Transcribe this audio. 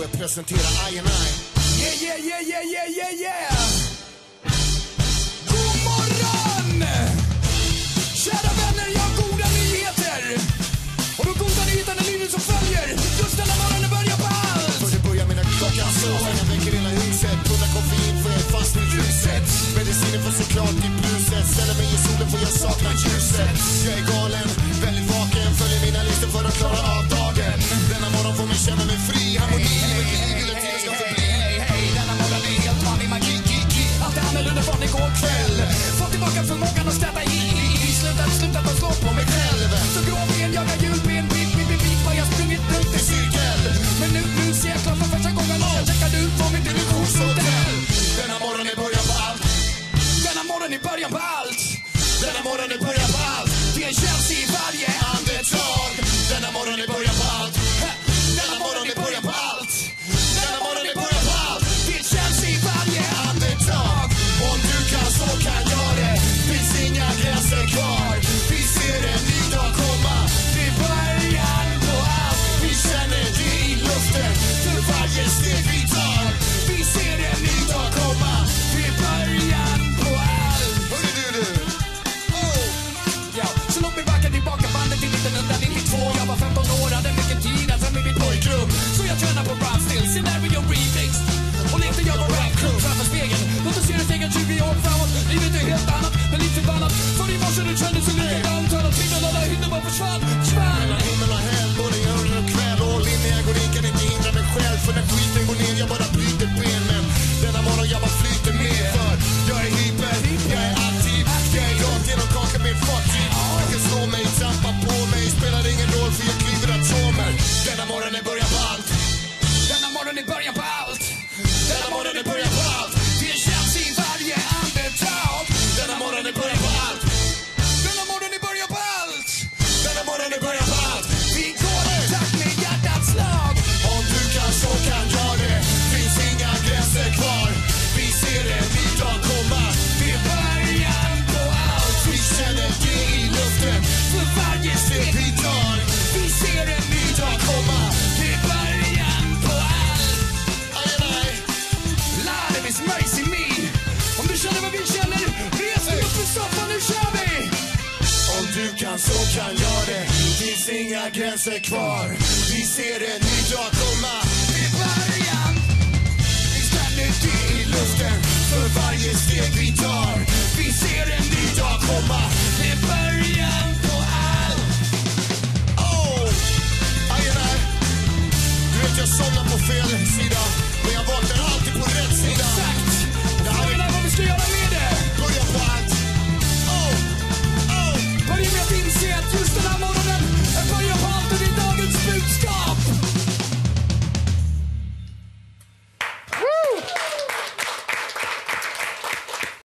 får jag presentera I&I. Yeah. God morgon! Kära vänner, jag har goda nyheter. Och de goda nyheterna lyder som följer. Just denna morgonen börjar på allt. För det börjar mina klockan så. Jag väcker hela huset. Pullar koffein för jag är fast i ljuset. Medicinen får såklart i bruset. Ställer mig i solen för jag saknar ljuset. Jag är galen, väldigt vaken. Följer mina listor för att klara av dagen. Denna morgon får mig känna mig fri. Harmoni med liv, hela tiden ska förbli. Hej, denna morgon är helt vanlig magi. Allt är annorlunda från igår kväll. Få tillbaka förmågan att stöta i. Slutat att slå på mig själv. Så gråben, jagar julben. Bit, vad jag sprungit runt i cirkel. Men nu ser jag klart för första gången. Jag checkade ut på mitt illusionshotell. Denna morgon är början på allt. Denna morgon är början på allt. Denna morgon är början på allt. Det är Chelsea i varje andetag. Denna morgon är början på allt. Denna morgon är början på allt. Denna morgon är början på allt. Det är Chelsea i varje andetag. Om du kan så kan jag det. Finns inga gränser kvar. Vi ser en ny dag komma. Det är början på allt. Vi känner det i luften. För varje steg vi tar. Vi ser en ny dag komma. Det är början på allt. Hörru du. Ja, så låt mig backa tillbaka bandet till 1992. Jag var 15 år, hade mycket tid att fram i mitt pojkrum. Så jag tränar på Brown Still, scenario remix. Och lekte jag på rap crew framför spegeln. Låt oss se det stegen 20 år framåt. Livet är helt annat, men lite förbannat. För i morse det kändes så likadant. Alla tiden, alla hinder bara försvann. Mellan himmel och helg, både i öron och kväll. Och linjen jag går in kan inte hindra mig själv. För när skiten går ner, jag bara bryter ben. Men denna morgon jag bara flyter med. För jag är hyper, jag är aktiv. Jag är rakt genom kakan med fartyg. Jag kan slå mig, trampa på mig. Spelar ingen roll för jag kliver atomer. Denna morgon är början på allt. Denna morgon är början på allt. Denna morgon är början på allt. Det är Chelsea i varje andetag. Denna morgon är början på allt. Denna morgon är början på allt. Denna morgon är början på allt. Vi går i takt med hjärtats slag. Om du kan så kan jag det. Finns inga gränser kvar. Vi ser en ny dag komma. Det är början på allt. Vi känner det i luften. För varje steg Vi tar. vi ser en ny dag komma. Det är början på allt. I&I. Live is mercy me. Om du känner vad vi känner, res dig upp i soffan, nu kör vi. Om du kan så kan jag det. Finns inga gränser kvar. Vi ser en ny dag komma. Det är början. Vi känner det i luften. För varje steg vi tar. Vi ser en ny dag komma. Det är början på allt. Oh, I&I. Du vet jag somnar på fel sida